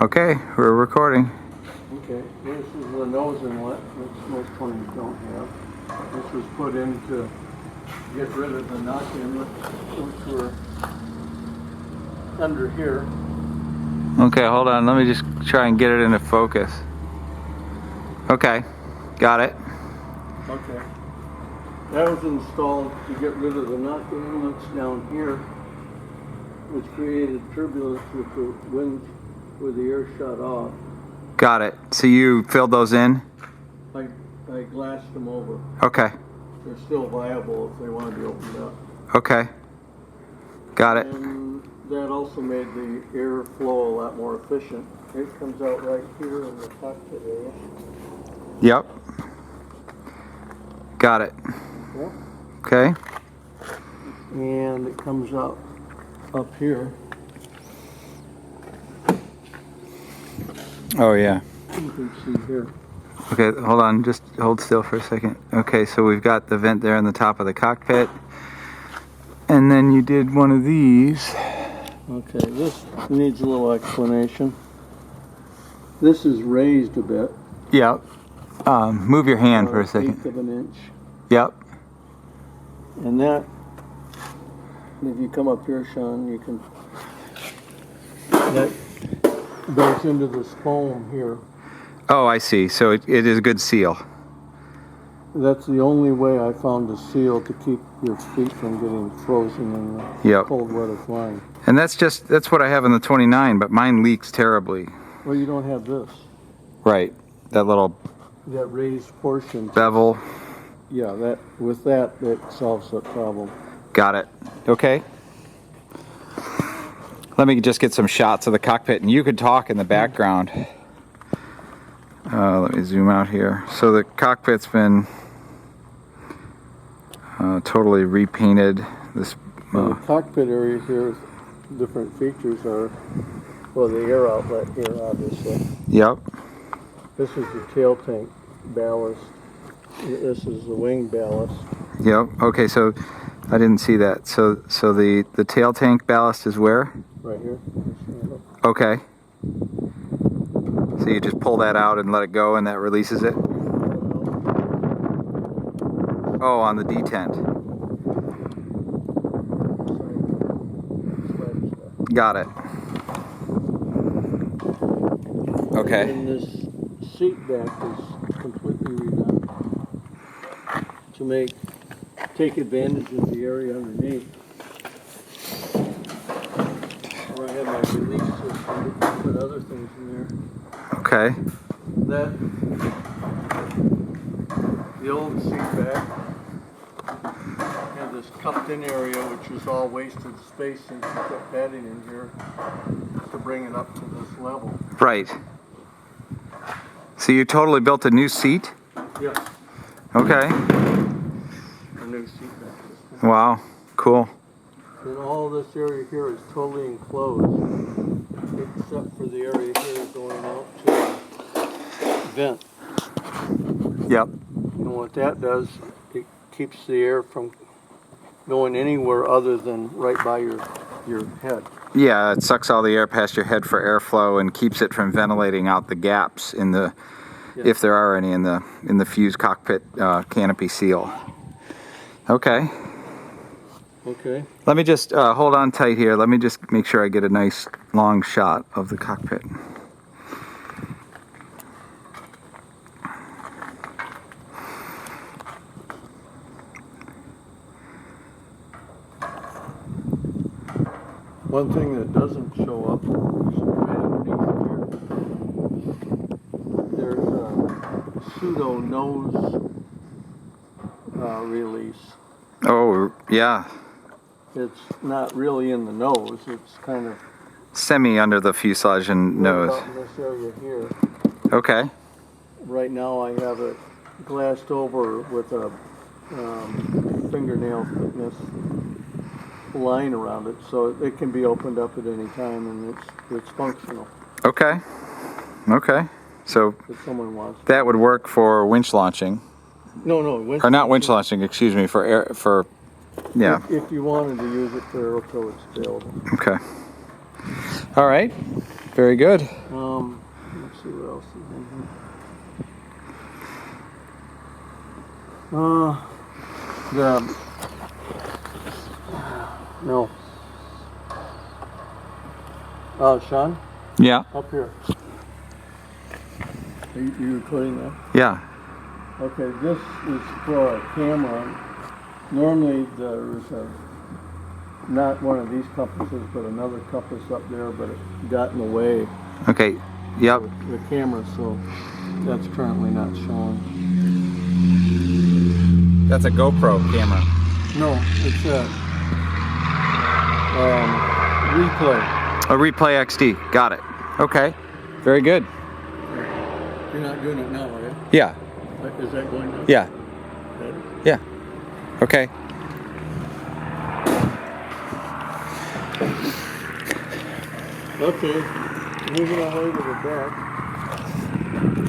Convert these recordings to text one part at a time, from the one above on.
Okay, we're recording. Okay, this is the nose inlet, which most planes don't have. This was put in to get rid of the knock inlets, which were under here. Okay, hold on. Let me just try and get it into focus. Okay, got it. Okay. That was installed to get rid of the knock inlets down here, which created turbulence with the wind, with the air shut off. Got it. So you filled those in? I glassed them over. Okay. They're still viable if they want to be opened up. Okay. Got it. And that also made the air flow a lot more efficient. It comes out right here in the cockpit area. Yep. Got it. Yep. Okay. And it comes out up here. Oh yeah. You can see here. Okay, hold on. Just hold still for a second. Okay, so we've got the vent there in the top of the cockpit. And then you did one of these. Okay, this needs a little explanation. This is raised a bit. Yep. Move your hand for a second. 1/8 of an inch. Yep. And that, if you come up here, Sean, you can, that goes into this foam here. Oh, I see. So it is a good seal. That's the only way I found to seal to keep your feet from getting frozen in the Yep. cold weather flying. And that's what I have in the 29, but mine leaks terribly. Well, you don't have this. Right. That little That raised portion. bevel. Yeah, that with that solves that problem. Got it. Okay. Let me just get some shots of the cockpit, and you could talk in the background. Let me zoom out here. So the cockpit's been totally repainted. This The cockpit area here, different features are, well, the air outlet here, obviously. Yep. This is the tail tank ballast. This is the wing ballast. Yep. Okay. So I didn't see that. So the tail tank ballast is where? Right here. Okay. So you just pull that out and let it go, and that releases it? Oh, on the detent. Got it. Okay. And this seat back is completely redone to take advantage of the area underneath. Where I have my release system to put other things in there. Okay. The old seat back had this cupped in area which was all wasted space since you put padding in here to bring it up to this level. Right. So you totally built a new seat? Yes. Okay. A new seat back. Wow. Cool. And all this area here is totally enclosed except for the area here going out to the vent. Yep. And what that does, it keeps the air from going anywhere other than right by your head. Yeah, it sucks all the air past your head for airflow and keeps it from ventilating out the gaps in the, if there are any, in the fused cockpit canopy seal. Okay. Okay. Let me just hold on tight here. Let me just make sure I get a nice long shot of the cockpit. One thing that doesn't show up is right underneath here. There's a pseudo nose release. Oh, yeah. It's not really in the nose. It's kind of Semi under the fuselage and nose. about in this area here. Okay. Right now I have it glassed over with a fingernail thickness line around it, so it can be opened up at any time, and it's functional. Okay. Okay. So If someone wants. that would work for winch launching. No, Or not winch launching, excuse me, for air, yeah. If you wanted to use it for aerotow, it's available. Okay. All right. Very good. Let's see what else is in here. No. Sean, Yeah. up here. Are you recording that? Yeah. Okay, this is for a camera. Normally there's not one of these compasses, but another compass up there, but it got in the way. Okay. Yep. The camera, so that's currently not showing. That's a GoPro camera. No, it's a replay. A Replay XD. Got it. Okay. Very good. You're not doing it now, are you? Yeah. Is that going now? Yeah. Better? Yeah. Okay. Okay. Moving our way to the back.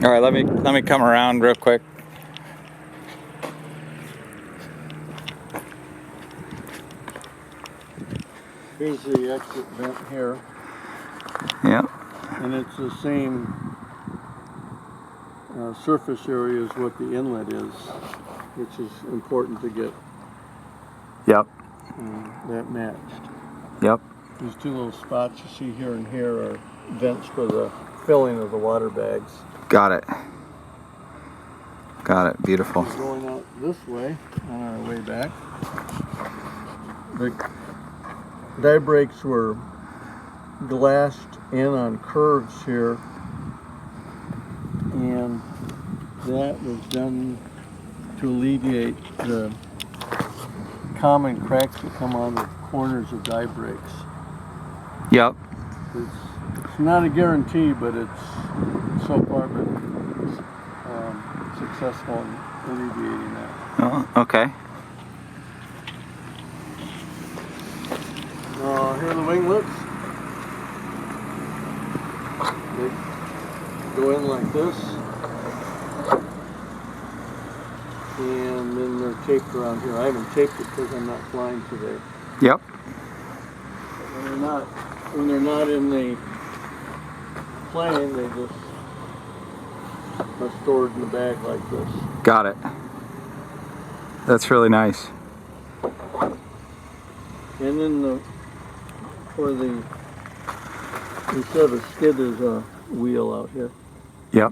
All right. Let me come around real quick. Here's the exit vent here, Yeah. and it's the same surface area as what the inlet is, which is important to get Yep. that matched. Yep. These two little spots you see here and here are vents for the filling of the water bags. Got it. Got it. Beautiful. We're going out this way on our way back. The die brakes were glassed in on curves here, and that was done to alleviate the common cracks that come on the corners of die brakes. Yep. It's not a guarantee, but it's so far been successful in alleviating that. Oh, okay. Here are the winglets. They go in like this, and then they're taped around here. I haven't taped it because I'm not flying today. Yep. When they're not in the plane, they just are stored in the bag like this. Got it. That's really nice. And then instead of a skid, there's a wheel out here. Yep.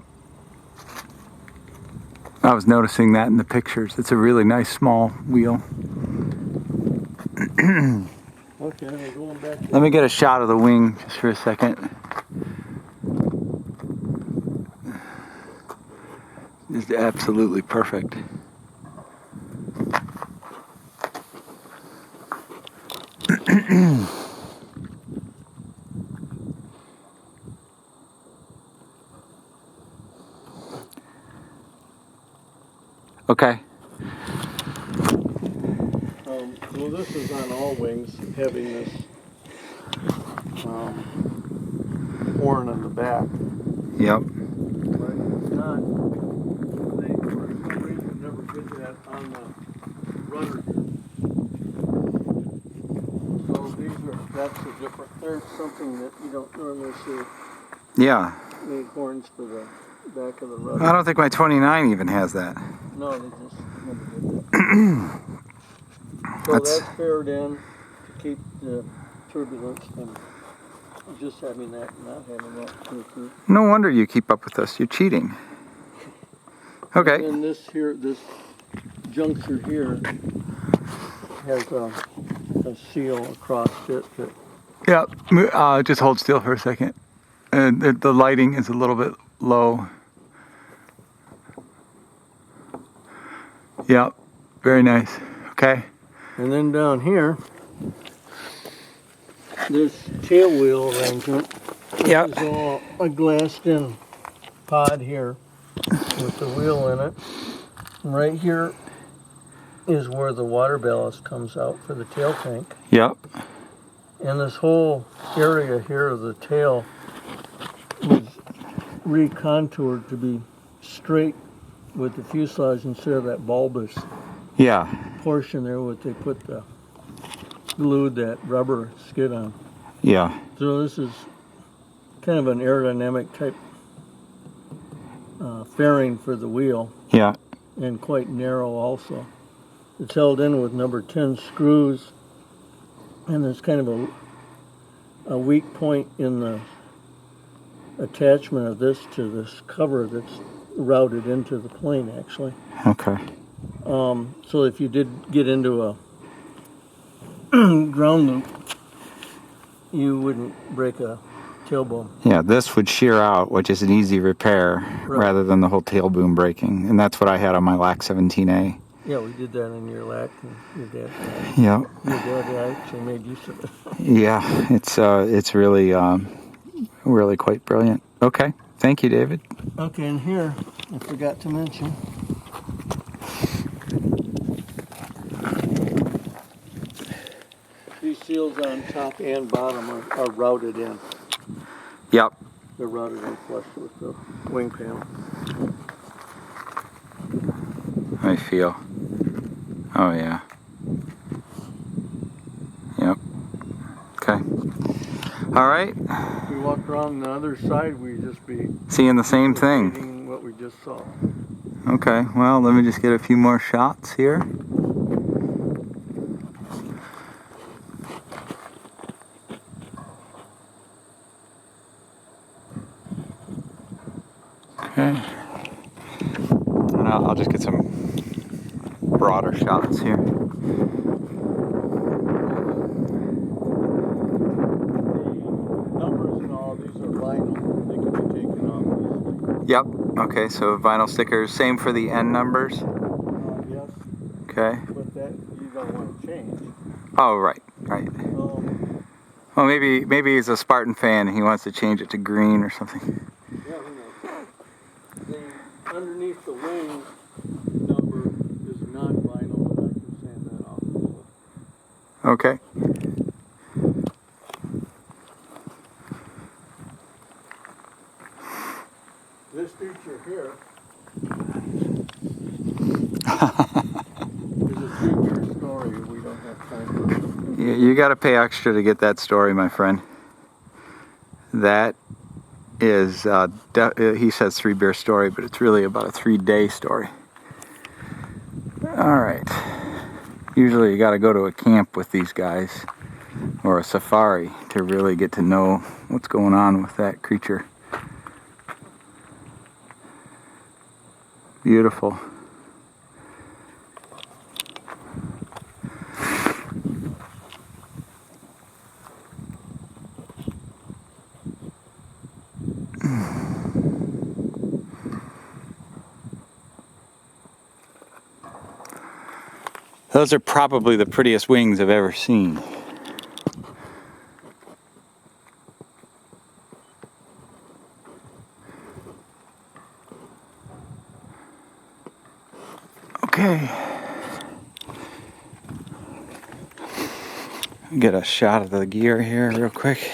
I was noticing that in the pictures. It's a really nice small wheel. Okay, we're going back. Let me get a shot of the wing just for a second. It's absolutely perfect. Okay. Well, this is on all wings, having this horn on the back. Yep. But it's not. They, for some reason, never did that on the rudder here. So that's a different. There's something that you don't normally see. Yeah. Made horns for the back of the rudder. I don't think my 29 even has that. No, they just never did that. So that's paired in to keep the turbulence from just having that and not having that. No wonder you keep up with us. You're cheating. Okay. And this here, this juncture here has a seal across it. That Yeah. Just hold still for a second. And the lighting is a little bit low. Yep. Very nice. Okay. and then down here, this tail wheel arrangement. Yep. This is all a glassed-in pod here with the wheel in it. And right here is where the water ballast comes out for the tail tank. Yep. And this whole area here of the tail was recontoured to be straight with the fuselage instead of that bulbous Yeah. portion there what they put the glued that rubber skid on. Yeah. So this is kind of an aerodynamic type fairing for the wheel, Yeah. and quite narrow also. It's held in with number 10 screws, and there's kind of a weak point in the attachment of this to this cover that's routed into the plane, actually. Okay. So if you did get into a ground loop, you wouldn't break a tailbone. Yeah, this would shear out, which is an easy repair, Right. rather than the whole tail boom breaking. And that's what I had on my LAC 17A. Yeah, we did that in your LAC, and your dad. Yeah. Your dad actually made use of it. Yeah, it's really really quite brilliant. Okay, thank you, David. Okay, and here I forgot to mention. These seals on top and bottom are routed in. Yep. They're routed in flush with the wing panel. I feel. Oh yeah. Yep. Okay. All right. If we walk around the other side, we just be Seeing the same thing. repeating what we just saw. Okay. Well, let me just get a few more shots here. Okay. And I'll just get some broader shots here. The numbers and all these are vinyl. They can be taken off easily. Yep. Okay, so vinyl stickers. Same for the end numbers. Yes, Okay. but that you don't want to change. Oh, right. Right. Well, maybe he's a Spartan fan and he wants to change it to green or something. Yeah, who knows? The underneath the wing number is not vinyl, but I can sand that off. Okay. This feature here is a 3-year story. We don't have time for it. You got to pay extra to get that story, my friend. That is, he says 3-beer story, but it's really about a 3-day story. All right. Usually you got to go to a camp with these guys or a safari to really get to know what's going on with that creature. Beautiful. Those are probably the prettiest wings I've ever seen. Okay. Get a shot of the gear here real quick.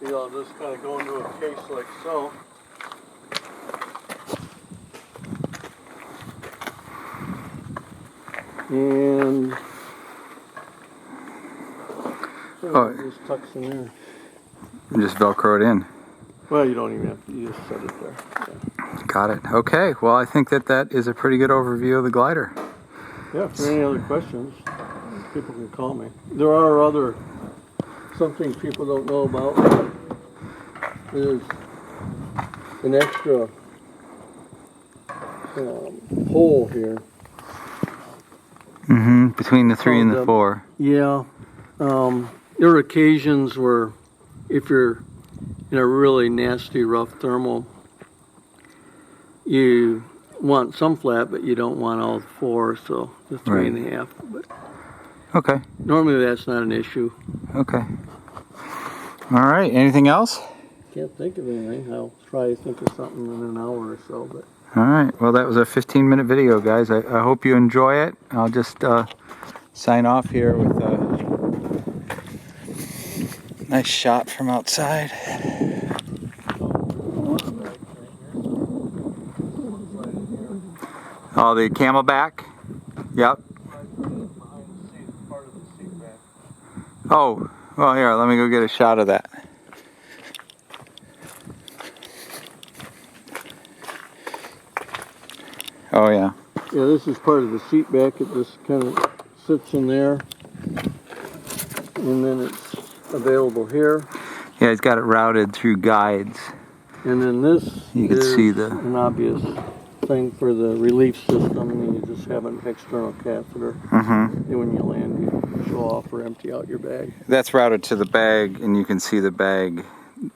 I'll just kind of go into a case like so. And just tucks in there. Just Velcro it in. Well, you don't even have to, you just set it there. Yeah. Got it. Okay. Well, I think that is a pretty good overview of the glider. Yeah, if there are any other questions, people can call me. There are some things people don't know about. There's an extra hole here. Mm-hmm. Between the 3 and the 4. Yeah. There are occasions where if you're in a really nasty, rough thermal, you want some flat, but you don't want all 4, so the 3.5. But okay. Normally that's not an issue. Okay. All right. Anything else? can't think of anything. I'll try to think of something in an hour or so. But All right. Well, that was a 15-minute video, guys. I hope you enjoy it. I'll just sign off here with a nice shot from outside. Oh, the Camelback? Yep. Oh, well, here, let me go get a shot of that. Oh, yeah. yeah, this is part of the seat back. It just kind of sits in there. And then it's available here. Yeah, he's got it routed through guides. And then this You can is see the... an obvious thing for the relief system. And you just have an external catheter. And when you land, you show off or empty out your bag. That's routed to the bag, and you can see the bag.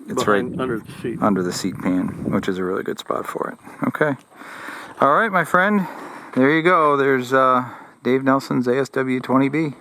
It's Behind, right under the seat. under the seat pan, which is a really good spot for it. Okay. All right, my friend. There you go. There's Dave Nelson's ASW-20b.